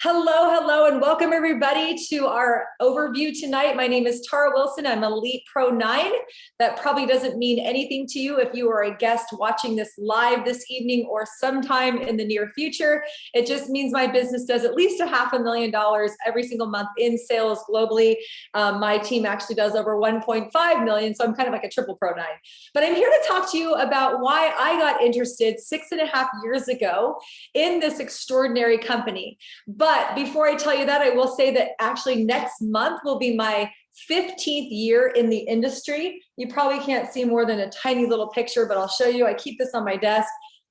Hello, and welcome everybody to our overview tonight. My name is Tara Wilson. I'm Elite Pro 9. That probably doesn't mean anything to you if you are a guest watching this live this evening or sometime in the near future. It just means my business does at least $500,000 every single month in sales globally. My team actually does over 1.5 million, so I'm kind of like a triple Pro 9. But I'm here to talk to you about why I got interested 6.5 years ago in this extraordinary company. But before I tell you that, I will say that actually next month will be my 15th year in the industry. You probably can't see more than a tiny little picture, but I'll show you. I keep this on my desk.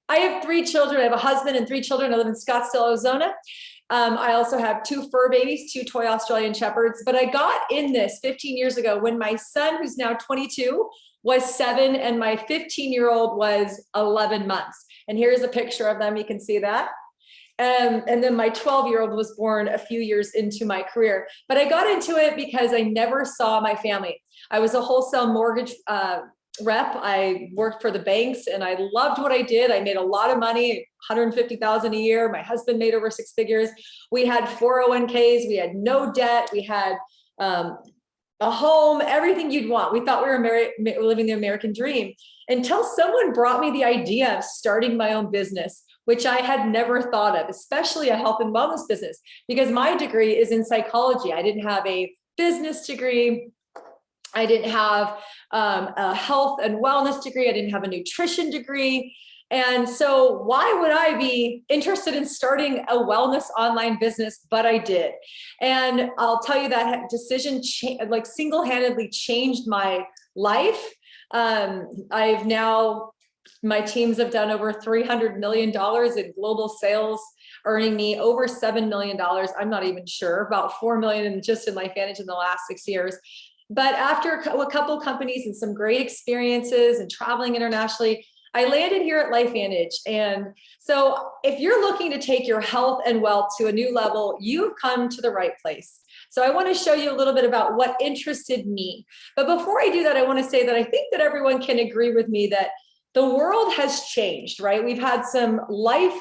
I have 3 children. I have a husband and 3 children. I live in Scottsdale, Arizona. I also have 2 fur babies, 2 toy Australian Shepherds. But I got in this 15 years ago when my son, who's now 22, was 7 and my 15-year-old was 11 months. And here's a picture of them. You can see that. And then my 12-year-old was born a few years into my career. But I got into it because I never saw my family. I was a wholesale mortgage rep. I worked for the banks and I loved what I did. I made a lot of money, $150,000 a year. My husband made over 6 figures. We had 401ks. We had no debt. We had a home, everything you'd want. We thought we were living the American dream until someone brought me the idea of starting my own business, which I had never thought of, especially a health and wellness business, because my degree is in psychology. I didn't have a business degree. I didn't have a health and wellness degree. I didn't have a nutrition degree. And so why would I be interested in starting a wellness online business? But I did. And I'll tell you that decision like single-handedly changed my life. My teams have done over $300 million in global sales, earning me over $7 million. I'm not even sure, about $4 million just in Lifevantage in the last 6 years. But after a couple of companies and some great experiences and traveling internationally, I landed here at Lifevantage. And so if you're looking to take your health and wealth to a new level, you've come to the right place. So I want to show you a little bit about what interested me. But before I do that, I want to say that I think that everyone can agree with me that the world has changed, right? We've had some light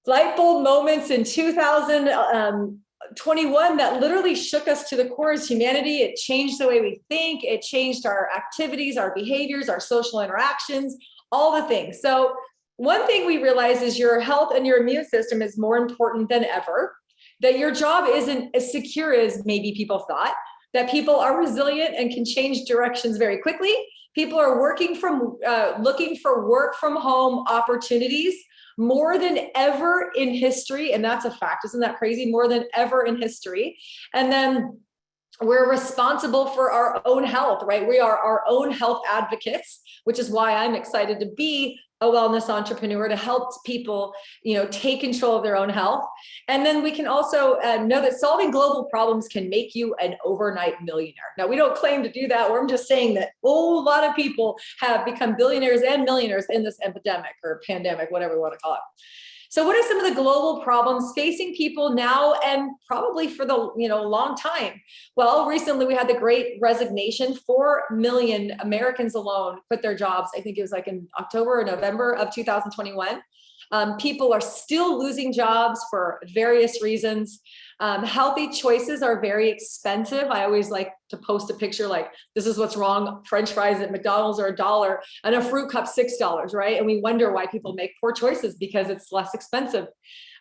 bulb moments in 2021 that literally shook us to the core as humanity. It changed the way we think. It changed our activities, our behaviors, our social interactions, all the things. So one thing we realize is your health and your immune system is more important than ever, that your job isn't as secure as maybe people thought, that people are resilient and can change directions very quickly. People are looking for work from home opportunities more than ever in history. And that's a fact. Isn't that crazy? More than ever in history. And then we're responsible for our own health, right? We are our own health advocates, which is why I'm excited to be a wellness entrepreneur to help people, take control of their own health. And then we can also know that solving global problems can make you an overnight millionaire. Now, we don't claim to do that. I'm just saying that a whole lot of people have become billionaires and millionaires in this epidemic or pandemic, whatever we want to call it. So what are some of the global problems facing people now and probably for the long time? Well, recently we had the great resignation. 4 million Americans alone quit their jobs. I think it was like in October or November of 2021. People are still losing jobs for various reasons. Healthy choices are very expensive. I always like to post a picture like, this is what's wrong. French fries at McDonald's are $1 and a fruit cup $6, right? And we wonder why people make poor choices because it's less expensive.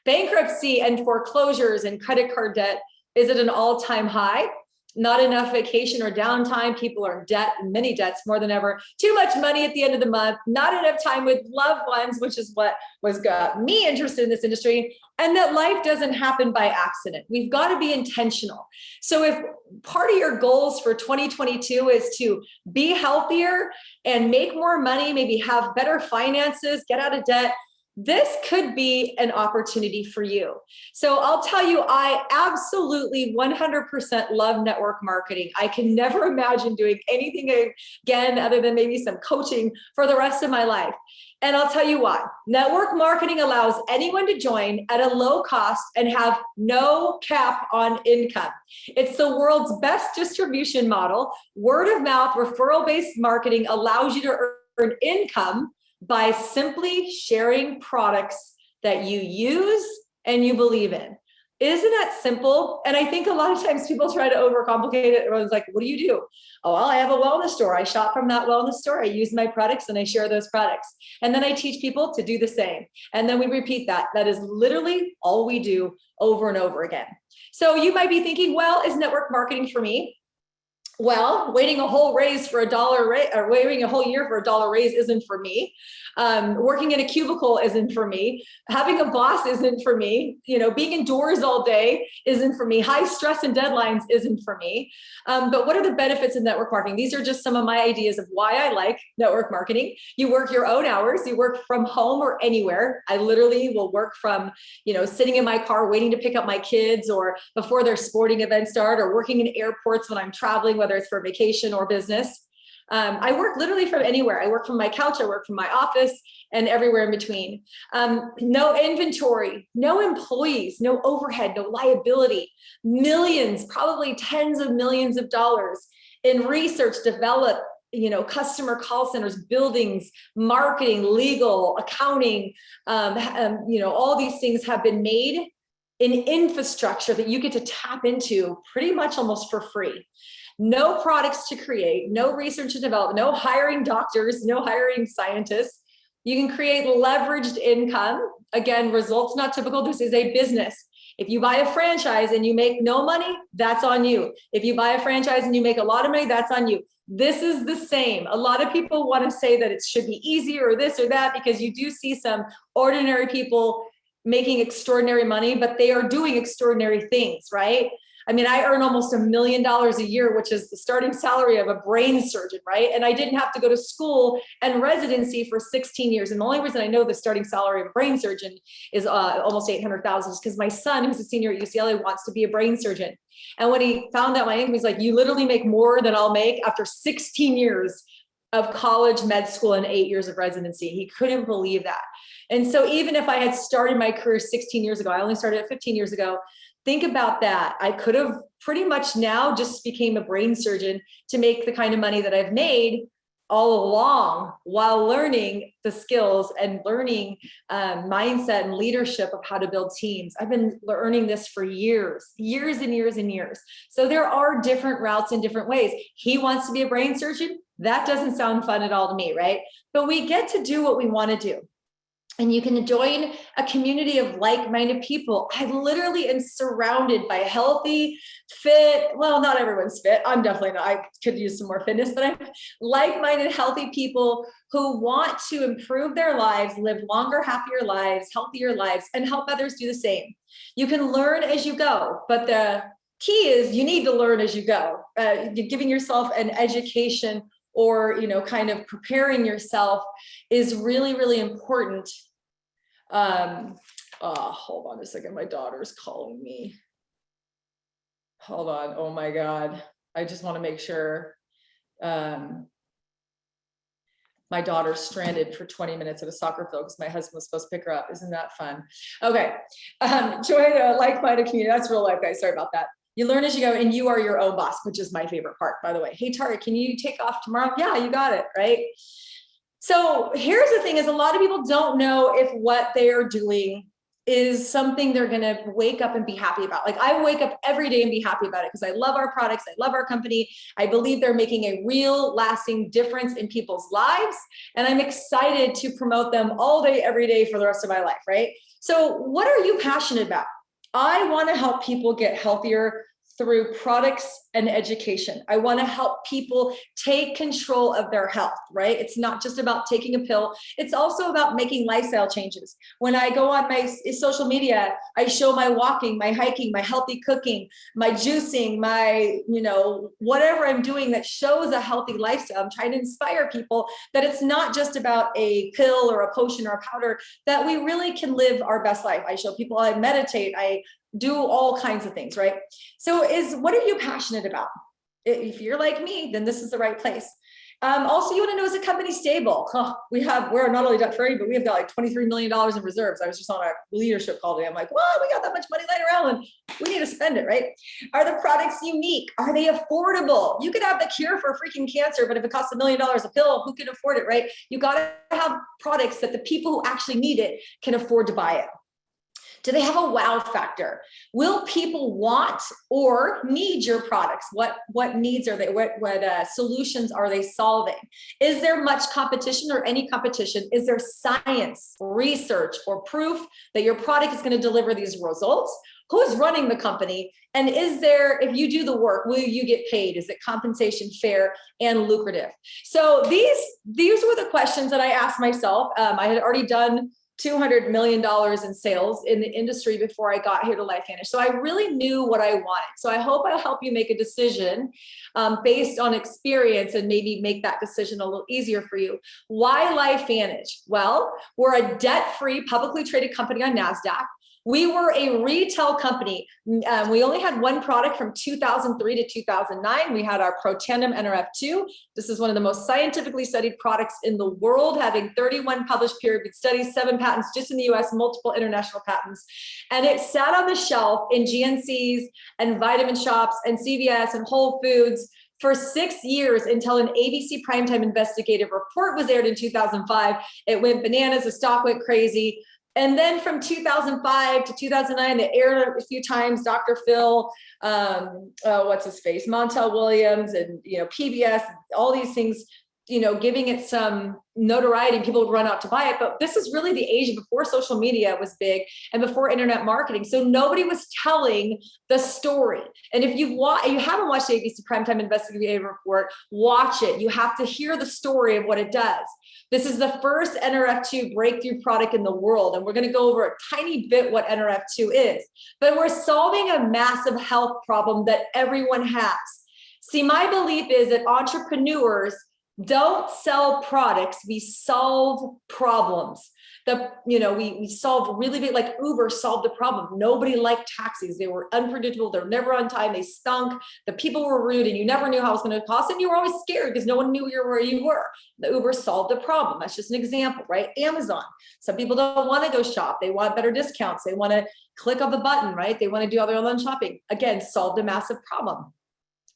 Bankruptcy and foreclosures and credit card debt is at an all-time high. Not enough vacation or downtime. People are in debt, many debts more than ever. Too much money at the end of the month. Not enough time with loved ones, which is what got me interested in this industry. And that life doesn't happen by accident. We've got to be intentional. So if part of your goals for 2022 is to be healthier and make more money, maybe have better finances, get out of debt, this could be an opportunity for you. So I'll tell you, I absolutely 100% love network marketing. I can never imagine doing anything again other than maybe some coaching for the rest of my life. And I'll tell you why. Network marketing allows anyone to join at a low cost and have no cap on income. It's the world's best distribution model. Word of mouth, referral-based marketing allows you to earn income by simply sharing products that you use and you believe in. Isn't that simple? And I think a lot of times people try to overcomplicate it. Everyone's like, what do you do? Oh, well, I have a wellness store. I shop from that wellness store. I use my products and I share those products. And then I teach people to do the same. And then we repeat that. That is literally all we do over and over again. So you might be thinking, well, is network marketing for me? Well, waiting a whole raise for $1 or waiting a whole year for $1 raise isn't for me. Working in a cubicle isn't for me. Having a boss isn't for me. Being indoors all day isn't for me. High stress and deadlines isn't for me. But what are the benefits of network marketing? These are just some of my ideas of why I like network marketing. You work your own hours. You work from home or anywhere. I literally will work from, sitting in my car waiting to pick up my kids, or before their sporting events start, or working in airports when I'm traveling, whether it's for vacation or business. I work literally from anywhere. I work from my couch, I work from my office, and everywhere in between. No inventory, no employees, no overhead, no liability, millions, probably tens of millions of dollars in research, develop, customer call centers, buildings, marketing, legal, accounting, all these things have been made in infrastructure that you get to tap into pretty much almost for free. No products to create, no research and development, no hiring doctors, no hiring scientists. You can create leveraged income. Again, results not typical. This is a business. If you buy a franchise and you make no money, that's on you. If you buy a franchise and you make a lot of money, that's on you. This is the same. A lot of people want to say that it should be easier or this or that, because you do see some ordinary people making extraordinary money, but they are doing extraordinary things, right? I mean, I earn almost $1 million a year, which is the starting salary of a brain surgeon, right? And I didn't have to go to school and residency for 16 years. And the only reason I know the starting salary of a brain surgeon is almost $800,000 is because my son, who's a senior at UCLA, wants to be a brain surgeon. And when he found out my income, he's like, you literally make more than I'll make after 16 years of college, med school, and 8 years of residency. He couldn't believe that. And so even if I had started my career 16 years ago, I only started at 15 years ago, think about that. I could have pretty much now just became a brain surgeon to make the kind of money that I've made all along, while learning the skills and learning mindset and leadership of how to build teams. I've been learning this for years and years and years. So there are different routes and different ways. He wants to be a brain surgeon. That doesn't sound fun at all to me, right? But we get to do what we want to do. And you can join a community of like-minded people. I literally am surrounded by healthy, fit, well, not everyone's fit. I'm definitely not. I could use some more fitness, but I'm like-minded, healthy people who want to improve their lives, live longer, happier lives, healthier lives, and help others do the same. You can learn as you go, but the key is you need to learn as you go. Giving yourself an education or, kind of preparing yourself is really, really important. Hold on a second. My daughter's calling me. Hold on. Oh my God. I just want to make sure. My daughter's stranded for 20 minutes at a soccer field because my husband was supposed to pick her up. Isn't that fun? Okay. Join a like-minded community. That's real life, guys. Sorry about that. You learn as you go, and you are your own boss, which is my favorite part, by the way. Hey, Tara, can you take off tomorrow? Yeah, you got it, right? So here's the thing is a lot of people don't know if what they are doing is something they're going to wake up and be happy about. Like I wake up every day and be happy about it because I love our products. I love our company. I believe they're making a real lasting difference in people's lives. And I'm excited to promote them all day, every day for the rest of my life, right? So what are you passionate about? I want to help people get healthier through products and education. I want to help people take control of their health, right? It's not just about taking a pill. It's also about making lifestyle changes. When I go on my social media, I show my walking, my hiking, my healthy cooking, my juicing, my, whatever I'm doing that shows a healthy lifestyle. I'm trying to inspire people that it's not just about a pill or a potion or a powder, that we really can live our best life. I show people I meditate, I do all kinds of things, right? So what are you passionate about? If you're like me, then this is the right place. Also, you want to know, is the company stable? We're not only debt free, but we have got like $23 million in reserves. I was just on a leadership call today. I'm like, well, we got that much money laying around and we need to spend it, right? Are the products unique? Are they affordable? You could have the cure for freaking cancer, but if it costs $1 million a pill, who can afford it, right? You got to have products that the people who actually need it can afford to buy it. Do they have a wow factor? Will people want or need your products? What needs are they? What solutions are they solving? Is there much competition or any competition? Is there science, research, or proof that your product is going to deliver these results? Who's running the company? And is there, if you do the work, will you get paid? Is it compensation fair and lucrative? So these were the questions that I asked myself. I had already done $200 million in sales in the industry before I got here to Lifevantage. So I really knew what I wanted. So I hope I'll help you make a decision based on experience and maybe make that decision a little easier for you. Why Lifevantage? Well, we're a debt-free, publicly traded company on NASDAQ. We were a retail company. We only had one product from 2003 to 2009. We had our Protandim NRF2. This is one of the most scientifically studied products in the world, having 31 published peer-reviewed studies, 7 patents just in the US, multiple international patents. And it sat on the shelf in GNCs and vitamin shops and CVS and Whole Foods for 6 years until an ABC primetime investigative report was aired in 2005. It went bananas, the stock went crazy. And then from 2005 to 2009, they aired a few times. Dr. Phil, what's his face, Montel Williams, and PBS, all these things, giving it some notoriety. People would run out to buy it. But this is really the age before social media was big and before internet marketing. So nobody was telling the story. And if you haven't watched the ABC Primetime Investigative Report, watch it. You have to hear the story of what it does. This is the first NRF2 breakthrough product in the world. And we're going to go over a tiny bit what NRF2 is. But we're solving a massive health problem that everyone has. See, my belief is that entrepreneurs don't sell products, we solve problems. We solved really big, like Uber solved the problem. Nobody liked taxis. They were unpredictable. They're never on time. They stunk. The people were rude and you never knew how it was going to cost. And you were always scared because no one knew where you were. The Uber solved the problem. That's just an example, right? Amazon. Some people don't want to go shop. They want better discounts. They want to click on the button, right? They want to do all their online shopping. Again, solved a massive problem.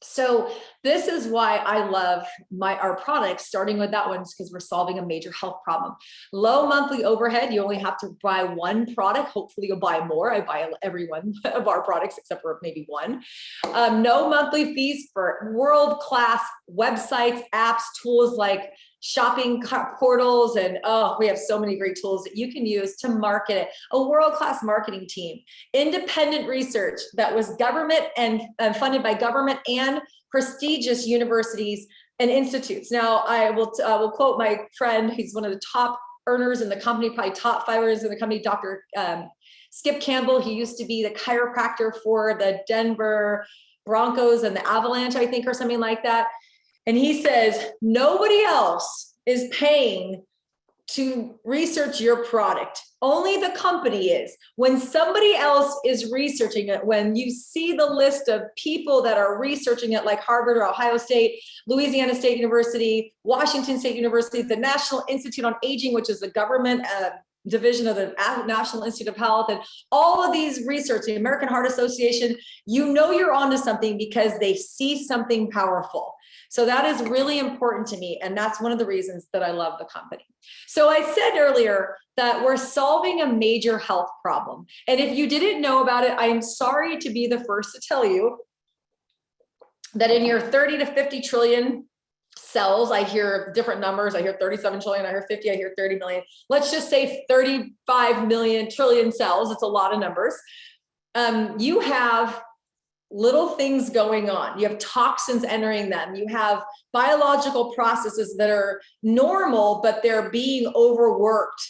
So this is why I love our products, starting with that one, because we're solving a major health problem. Low monthly overhead. You only have to buy one product. Hopefully you'll buy more. I buy every one of our products except for maybe one. No monthly fees for world-class websites, apps, tools like shopping portals, and we have so many great tools that you can use to market it. A world-class marketing team, independent research that was government and funded by government and prestigious universities and institutes. Now, I will quote my friend. He's one of the top earners in the company, probably top 5 earners in the company, Dr. Skip Campbell. He used to be the chiropractor for the Denver Broncos and the Avalanche, I think, or something like that. And he says, nobody else is paying to research your product. Only the company is. When somebody else is researching it, when you see the list of people that are researching it, like Harvard or Ohio State, Louisiana State University, Washington State University, the National Institute on Aging, which is the government division of the National Institute of Health, and all of these research, the American Heart Association, you're onto something because they see something powerful. So that is really important to me. And that's one of the reasons that I love the company. So I said earlier that we're solving a major health problem. And if you didn't know about it, I am sorry to be the first to tell you that in your 30 to 50 trillion cells, I hear different numbers. I hear 37 trillion, I hear 50, I hear 30 million. Let's just say 35 million trillion cells. It's a lot of numbers. You have little things going on. You have toxins entering them. You have biological processes that are normal, but they're being overworked.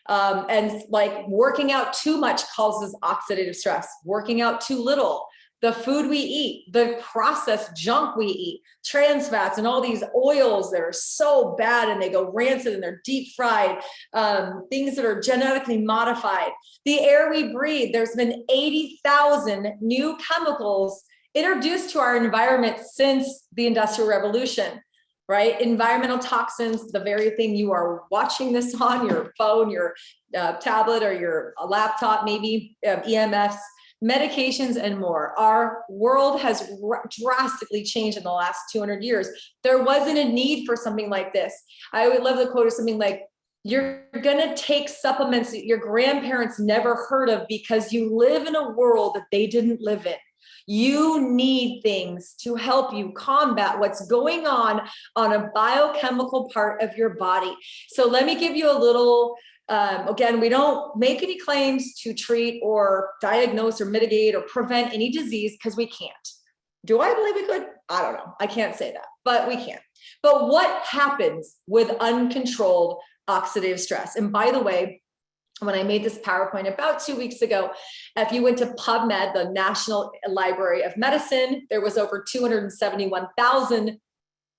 And like working out too much causes oxidative stress. Working out too little. The food we eat, the processed junk we eat, trans fats and all these oils that are so bad and they go rancid and they're deep fried, things that are genetically modified. The air we breathe, there's been 80,000 new chemicals introduced to our environment since the Industrial Revolution, right? Environmental toxins, the very thing you are watching this on, your phone, your tablet, or your laptop, maybe EMFs, medications, and more. Our world has drastically changed in the last 200 years. There wasn't a need for something like this. I would love the quote of something like, You're going to take supplements that your grandparents never heard of because you live in a world that they didn't live in. You need things to help you combat what's going on a biochemical part of your body. So let me give you a little, again, we don't make any claims to treat or diagnose or mitigate or prevent any disease because we can't. Do I believe we could? I don't know. I can't say that, but we can. But what happens with uncontrolled oxidative stress? And by the way, when I made this PowerPoint about 2 weeks ago, if you went to PubMed, the National Library of Medicine, there was over 271,000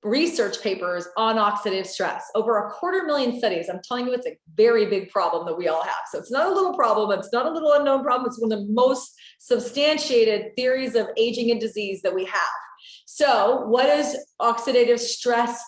research papers on oxidative stress, over 250,000 studies. I'm telling you, it's a very big problem that we all have. So it's not a little problem. It's not a little unknown problem. It's one of the most substantiated theories of aging and disease that we have. So what does oxidative stress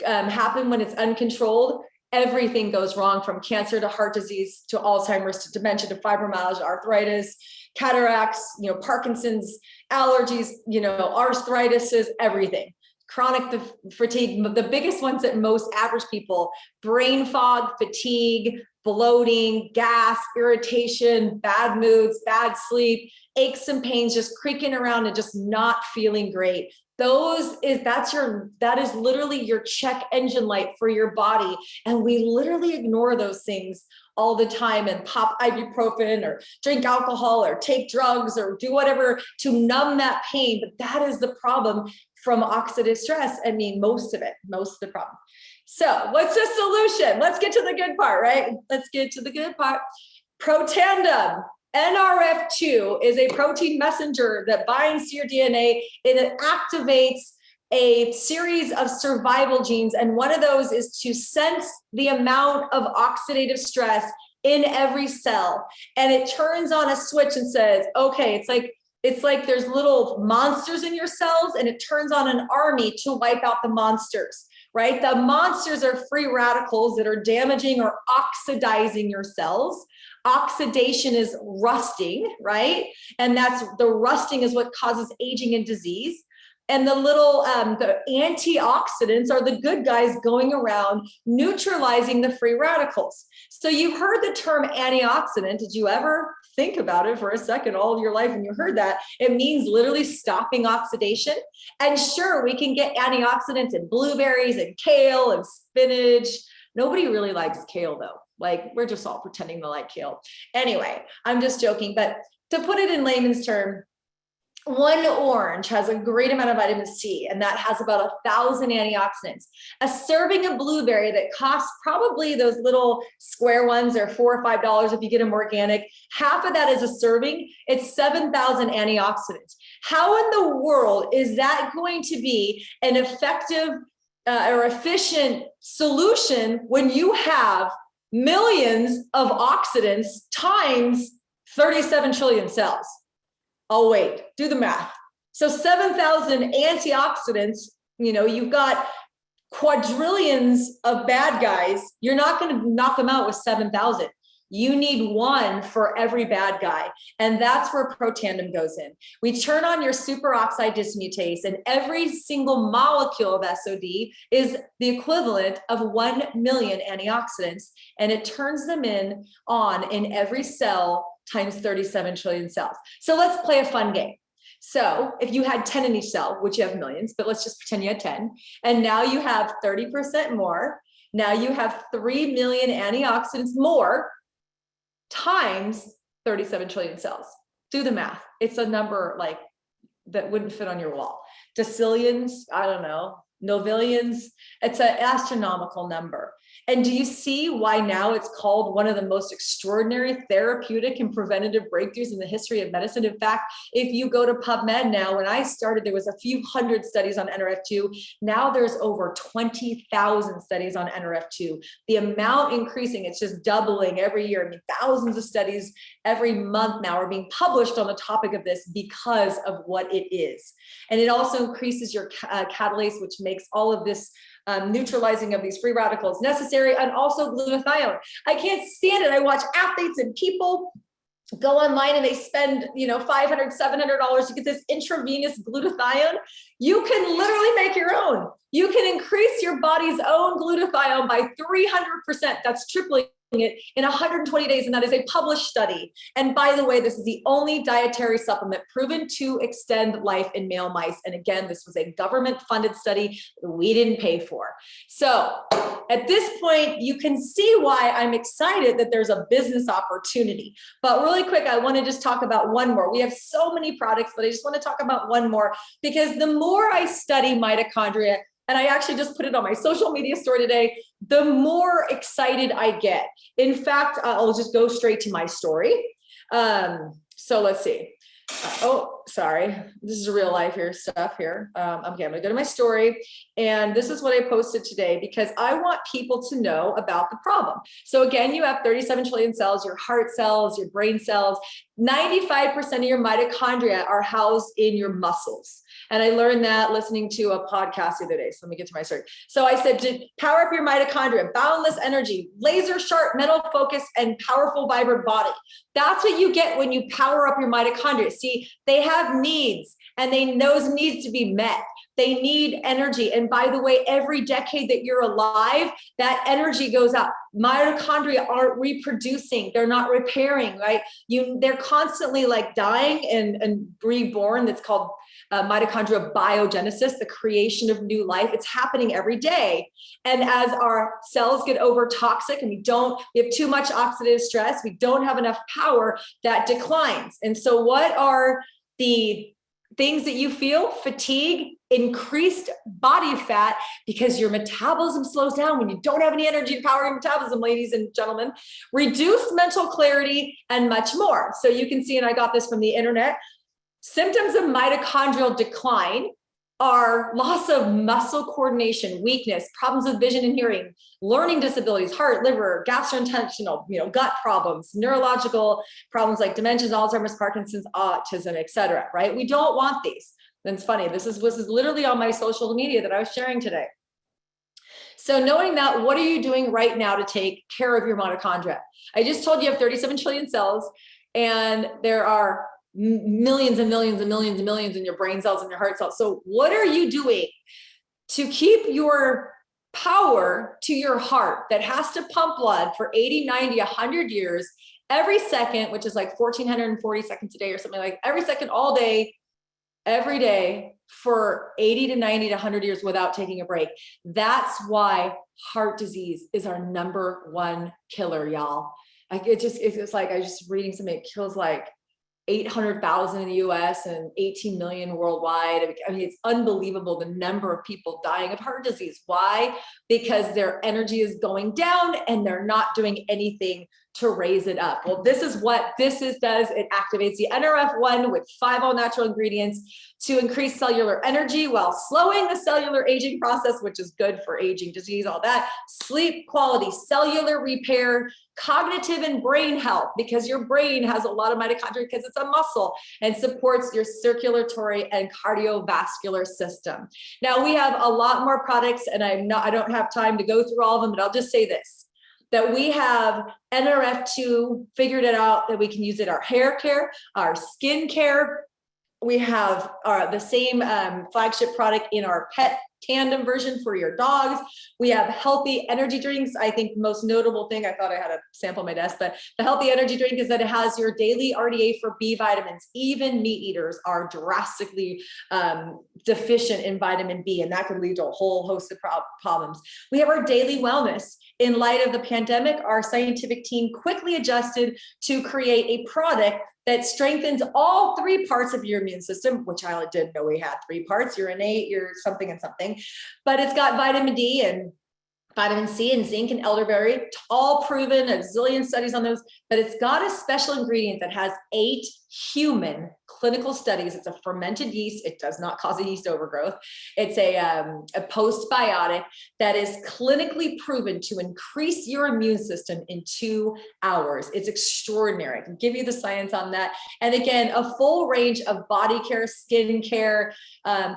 happen when it's uncontrolled? Everything goes wrong, from cancer to heart disease to Alzheimer's to dementia to fibromyalgia, arthritis, cataracts, Parkinson's, allergies, arthritis, everything. Chronic fatigue, the biggest ones that most average people: brain fog, fatigue, bloating, gas, irritation, bad moods, bad sleep, aches and pains, just creaking around and just not feeling great. That is literally your check engine light for your body. And we literally ignore those things all the time and pop ibuprofen or drink alcohol or take drugs or do whatever to numb that pain. But that is the problem from oxidative stress. I mean, most of the problem. So what's the solution? Let's get to the good part, right? Let's get to the good part. Protandim. NRF2 is a protein messenger that binds to your DNA, and it activates a series of survival genes. And one of those is to sense the amount of oxidative stress in every cell. And it turns on a switch and says, okay, it's like there's little monsters in your cells, and it turns on an army to wipe out the monsters, right? The monsters are free radicals that are damaging or oxidizing your cells. Oxidation is rusting, right? And that's the rusting is what causes aging and disease. And the little, the antioxidants are the good guys going around neutralizing the free radicals. So you've heard the term antioxidant. Did you ever think about it for a second all of your life when you heard that? It means literally stopping oxidation. And sure, we can get antioxidants in blueberries and kale and spinach. Nobody really likes kale though. Like, we're just all pretending to like kale. Anyway, I'm just joking. But to put it in layman's term, one orange has a great amount of vitamin C, and that has about 1,000 antioxidants. A serving of blueberry that costs probably those little square ones are $4 or $5 if you get them organic. Half of that is a serving. It's 7,000 antioxidants. How in the world is that going to be an effective or efficient solution when you have millions of oxidants times 37 trillion cells? Oh, wait, do the math. So 7,000 antioxidants, you've got quadrillions of bad guys. You're not going to knock them out with 7,000. You need one for every bad guy. And that's where Protandim goes in. We turn on your superoxide dismutase, and every single molecule of SOD is the equivalent of 1 million antioxidants. And it turns them on in every cell times 37 trillion cells. So let's play a fun game. So if you had 10 in each cell, which you have millions, but let's just pretend you had 10, and now you have 30% more. Now you have 3 million antioxidants more times 37 trillion cells. Do the math. It's a number like that wouldn't fit on your wall. Decillions, I don't know, novillions. It's an astronomical number. And do you see why now it's called one of the most extraordinary therapeutic and preventative breakthroughs in the history of medicine? In fact, if you go to PubMed now, when I started, there was a few hundred studies on NRF2. Now there's over 20,000 studies on NRF2. The amount increasing, it's just doubling every year. I mean, thousands of studies every month now are being published on the topic of this because of what it is. And it also increases your catalase, which makes all of this neutralizing of these free radicals necessary, and also glutathione. I can't stand it. I watch athletes and people go online and they spend, $500, $700 to get this intravenous glutathione. You can literally make your own. You can increase your body's own glutathione by 300%. That's tripling it in 120 days. And that is a published study. And by the way, this is the only dietary supplement proven to extend life in male mice. And again, this was a government funded study that we didn't pay for. So at this point, you can see why I'm excited that there's a business opportunity. But really quick, I want to just talk about one more. We have so many products, but I just want to talk about one more, because the more I study mitochondria, and I actually just put it on my social media story today, the more excited I get. In fact, I'll just go straight to my story. So let's see. Sorry. This is real life here stuff here. Okay, I'm gonna go to my story, and this is what I posted today because I want people to know about the problem. So again, you have 37 trillion cells, your heart cells, your brain cells. 95% of your mitochondria are housed in your muscles. And I learned that listening to a podcast the other day. So let me get to my story. So I said, to power up your mitochondria, boundless energy, laser sharp mental focus, and powerful, vibrant body. That's what you get when you power up your mitochondria. See, they have needs, and those needs to be met. They need energy. And by the way, every decade that you're alive, that energy goes out. Mitochondria aren't reproducing. They're not repairing, right? They're constantly like dying and reborn. That's called mitochondrial biogenesis, the creation of new life. It's happening every day. And as our cells get over toxic and we have too much oxidative stress, we don't have enough power, that declines. And so what are the things that you feel? Fatigue, increased body fat, because your metabolism slows down when you don't have any energy to power your metabolism, ladies and gentlemen, reduced mental clarity, and much more. So you can see, and I got this from the internet, symptoms of mitochondrial decline are loss of muscle coordination, weakness, problems with vision and hearing, learning disabilities, heart, liver, gastrointestinal, gut problems, neurological problems like dementia, Alzheimer's, Parkinson's, autism, etc. Right? We don't want these. And it's funny. This is literally on my social media that I was sharing today. So knowing that, what are you doing right now to take care of your mitochondria? I just told you have 37 trillion cells, and there are millions and millions and millions and millions in your brain cells and your heart cells. So what are you doing to keep your power to your heart that has to pump blood for 80, 90, 100 years, every second, which is like 1,440 seconds a day or something, like every second, all day, every day for 80 to 90 to 100 years without taking a break? That's why heart disease is our #1 killer, y'all. Like it's like, I was just reading something, it kills like 800,000 in the US and 18 million worldwide. I mean, it's unbelievable the number of people dying of heart disease. Why? Because their energy is going down and they're not doing anything to raise it up. Well, this is what does. It activates the NRF1 with 5 all-natural ingredients to increase cellular energy while slowing the cellular aging process, which is good for aging disease, all that, sleep quality, cellular repair, cognitive and brain health, because your brain has a lot of mitochondria because it's a muscle, and supports your circulatory and cardiovascular system. Now we have a lot more products, and I don't have time to go through all of them, but I'll just say this, that we have NRF2 figured it out, that we can use it our hair care, our skin care. We have the same flagship product in our pet tandem version for your dogs. We have healthy energy drinks. I think the most notable thing, I thought I had a sample on my desk, but the healthy energy drink is that it has your daily RDA for B vitamins. Even meat eaters are drastically deficient in vitamin B, and that could lead to a whole host of problems. We have our daily wellness. In light of the pandemic, our scientific team quickly adjusted to create a product that strengthens all 3 parts of your immune system, which I didn't know we had 3 parts, your innate, your something and something, but it's got vitamin D and vitamin C and zinc and elderberry, all proven, a zillion studies on those, but it's got a special ingredient that has 8 human clinical studies. It's a fermented yeast. It does not cause a yeast overgrowth. It's a postbiotic that is clinically proven to increase your immune system in 2 hours. It's extraordinary. I can give you the science on that. And again, a full range of body care, skin care,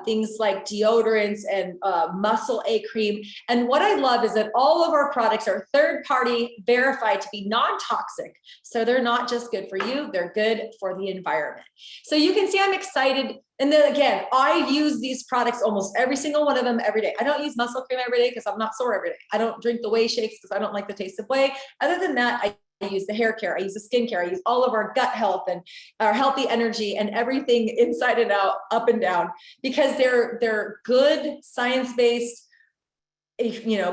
things like deodorants and muscle A cream. And what I love is that all of our products are third-party verified to be non-toxic. So they're not just good for you, they're good for the environment. So you can see I'm excited. And then again, I use these products, almost every single one of them every day. I don't use muscle cream every day because I'm not sore every day. I don't drink the whey shakes because I don't like the taste of whey. Other than that, I use the hair care, I use the skin care, I use all of our gut health and our healthy energy and everything inside and out, up and down, because they're good science-based,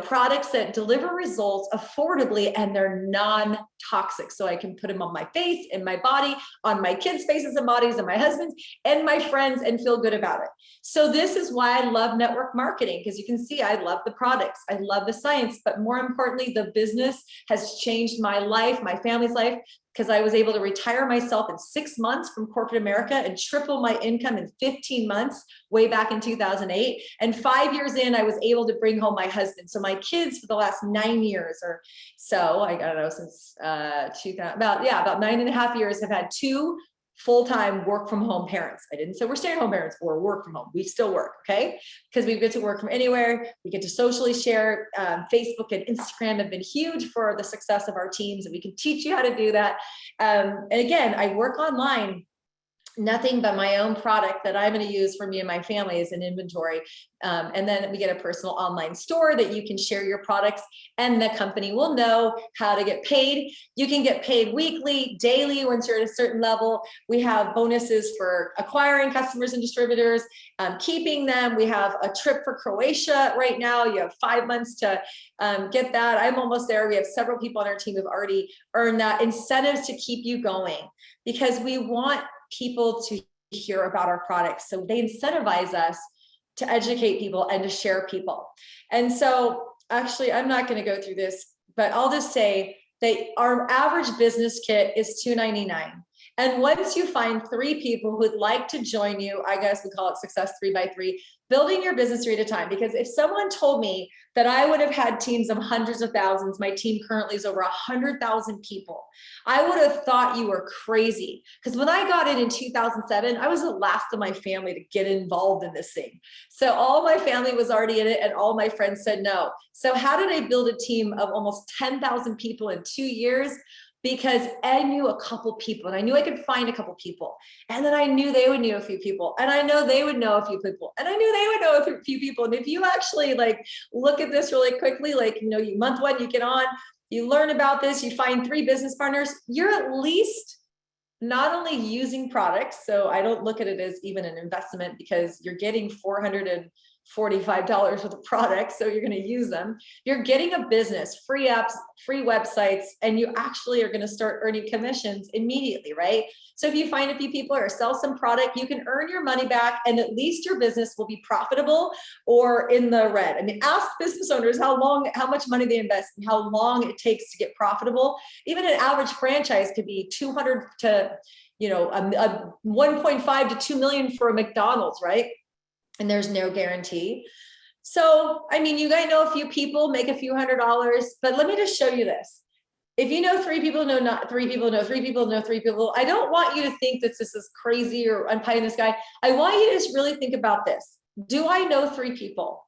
products that deliver results affordably, and they're non-toxic. So I can put them on my face, in my body, on my kids' faces and bodies, and my husband's and my friends, and feel good about it. So this is why I love network marketing, because you can see I love the products, I love the science, but more importantly, the business has changed my life, my family's life, because I was able to retire myself in 6 months from corporate America and triple my income in 15 months way back in 2008. And 5 years in, I was able to bring home my husband. So my kids for the last 9 years or so, I don't know, since 2000, about 9.5 years, have had 2 full-time work from home parents. I didn't say we're stay-at-home parents or work from home. We still work, okay? Because we get to work from anywhere. We get to socially share. Facebook and Instagram have been huge for the success of our teams, and we can teach you how to do that. And again, I work online. Nothing but my own product that I'm going to use for me and my family as an inventory. And then we get a personal online store that you can share your products, and the company will know how to get paid. You can get paid weekly, daily, once you're at a certain level. We have bonuses for acquiring customers and distributors, keeping them. We have a trip for Croatia right now. You have 5 months to get that. I'm almost there. We have several people on our team who've already earned that. Incentives to keep you going, because we want people to hear about our products. So they incentivize us to educate people and to share people. And so actually, I'm not going to go through this, but I'll just say that our average business kit is $2.99. And once you find 3 people who'd like to join you, I guess we call it success 3x3, building your business 3 at a time. Because if someone told me that I would have had teams of hundreds of thousands, my team currently is over 100,000 people, I would have thought you were crazy. Because when I got in 2007, I was the last of my family to get involved in this thing. So all my family was already in it, and all my friends said no. So how did I build a team of almost 10,000 people in 2 years? Because I knew a couple people, and I knew I could find a couple people, and then I knew they would know a few people, and I know they would know a few people, and I knew they would know a few people. And if you actually look at this really quickly, you month 1, you get on, you learn about this, you find 3 business partners, you're at least not only using products. So I don't look at it as even an investment, because you're getting $445 worth of products, so you're going to use them. You're getting a business, free apps, free websites, and you actually are going to start earning commissions immediately, right? So if you find a few people or sell some product, you can earn your money back, and at least your business will be profitable or in the red. I mean, ask business owners how much money they invest and how long it takes to get profitable. Even an average franchise could be 200 to, a 1.5 to 2 million for a McDonald's, right? And there's no guarantee. So, I mean, you guys know a few people, make a few $100s, but let me just show you this. If you know 3 people, know not 3 people, know 3 people, know 3 people. I don't want you to think that this is crazy or I'm pie in the sky. I want you to just really think about this. Do I know 3 people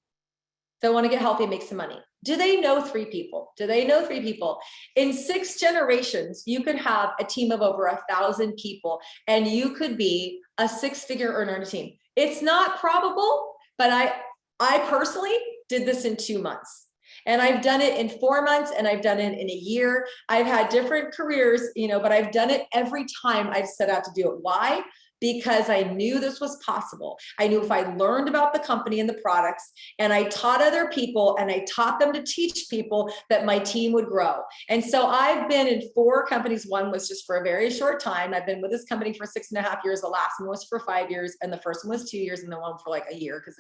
that want to get healthy and make some money? Do they know 3 people? Do they know 3 people? In 6 generations, you could have a team of over 1,000 people, and you could be a 6-figure earner on a team. It's not probable, but I personally did this in 2 months. And I've done it in 4 months, and I've done it in a year. I've had different careers, but I've done it every time I've set out to do it. Why? Because I knew this was possible. I knew if I learned about the company and the products, and I taught other people, and I taught them to teach people, that my team would grow. And so I've been in 4 companies. One was just for a very short time. I've been with this company for 6.5 years. The last one was for 5 years, and the first one was 2 years, and the one for a year, because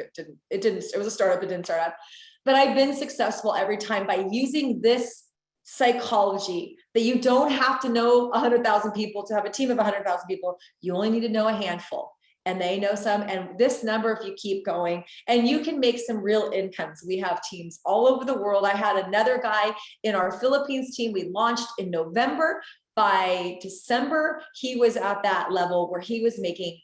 it was a startup, it didn't start up. But I've been successful every time by using this psychology, that you don't have to know 100,000 people to have a team of 100,000 people. You only need to know a handful, and they know some. And this number, if you keep going, and you can make some real incomes. We have teams all over the world. I had another guy in our Philippines team. We launched in November. By December, he was at that level where he was making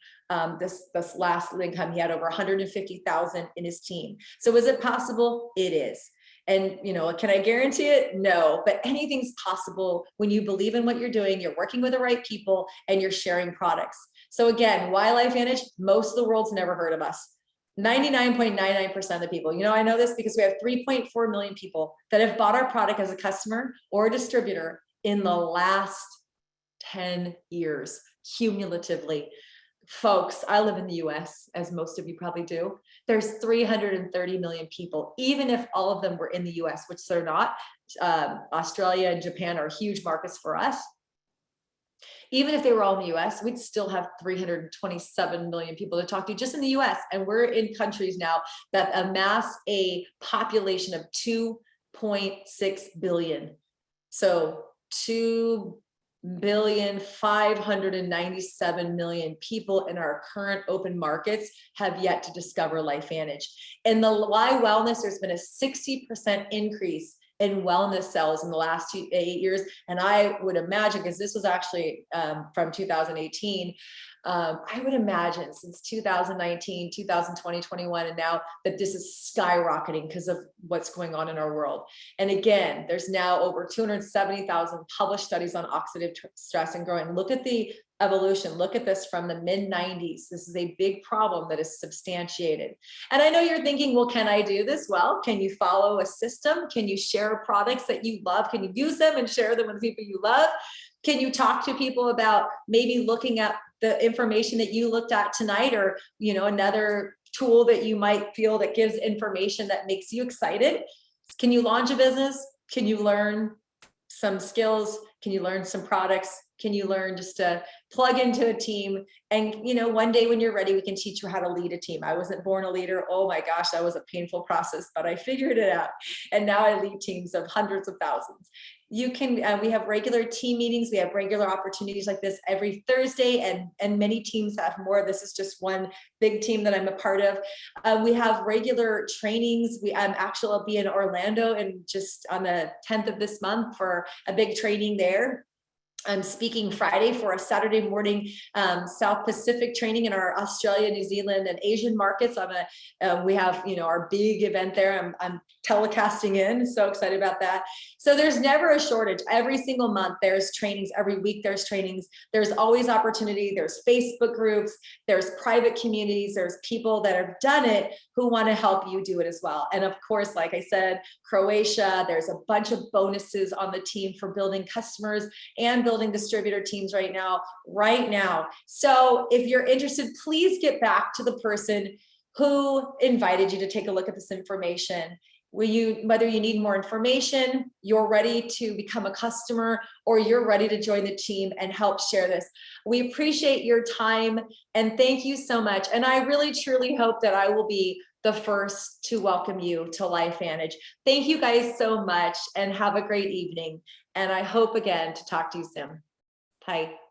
this last income. He had over 150,000 in his team. So is it possible? It is. And, can I guarantee it? No, but anything's possible when you believe in what you're doing, you're working with the right people, and you're sharing products. So again, why Lifevantage? Most of the world's never heard of us. 99.99% of the people. I know this because we have 3.4 million people that have bought our product as a customer or a distributor in the last 10 years, cumulatively. Folks, I live in the US, as most of you probably do. There's 330 million people. Even if all of them were in the US, which they're not, Australia and Japan are huge markets for us. Even if they were all in the US, we'd still have 327 million people to talk to just in the US. And we're in countries now that amass a population of 2.6 billion. So 2,597,000,000 people in our current open markets have yet to discover Lifevantage. In the Y Wellness, there's been a 60% increase in wellness sales in the last 8 years. And I would imagine, because this was actually from 2018, I would imagine since 2019, 2020, 21, and now that this is skyrocketing because of what's going on in our world. And again, there's now over 270,000 published studies on oxidative stress and growing. Look at the evolution. Look at this from the mid-90s. This is a big problem that is substantiated. And I know you're thinking, well, can I do this? Well, can you follow a system? Can you share products that you love? Can you use them and share them with people you love? Can you talk to people about maybe looking at the information that you looked at tonight, or another tool that you might feel that gives information that makes you excited? Can you launch a business? Can you learn some skills? Can you learn some products? Can you learn just to plug into a team? And one day when you're ready, we can teach you how to lead a team. I wasn't born a leader. Oh my gosh, that was a painful process, but I figured it out. And now I lead teams of hundreds of thousands. You can, we have regular team meetings. We have regular opportunities like this every Thursday, and many teams have more. This is just one big team that I'm a part of. We have regular trainings. I'll be in Orlando and just on the 10th of this month for a big training there. I'm speaking Friday for a Saturday morning South Pacific training in our Australia, New Zealand, and Asian markets. We have our big event there. I'm telecasting in. So excited about that. So there's never a shortage. Every single month there's trainings. Every week there's trainings. There's always opportunity. There's Facebook groups. There's private communities. There's people that have done it who want to help you do it as well. And of course, like I said, Croatia. There's a bunch of bonuses on the team for building customers and building distributor teams right now. So if you're interested, please get back to the person who invited you to take a look at this information. Whether you need more information, you're ready to become a customer, or you're ready to join the team and help share this. We appreciate your time and thank you so much. And I really, truly hope that I will be the first to welcome you to Lifevantage. Thank you guys so much and have a great evening. And I hope again to talk to you soon. Bye.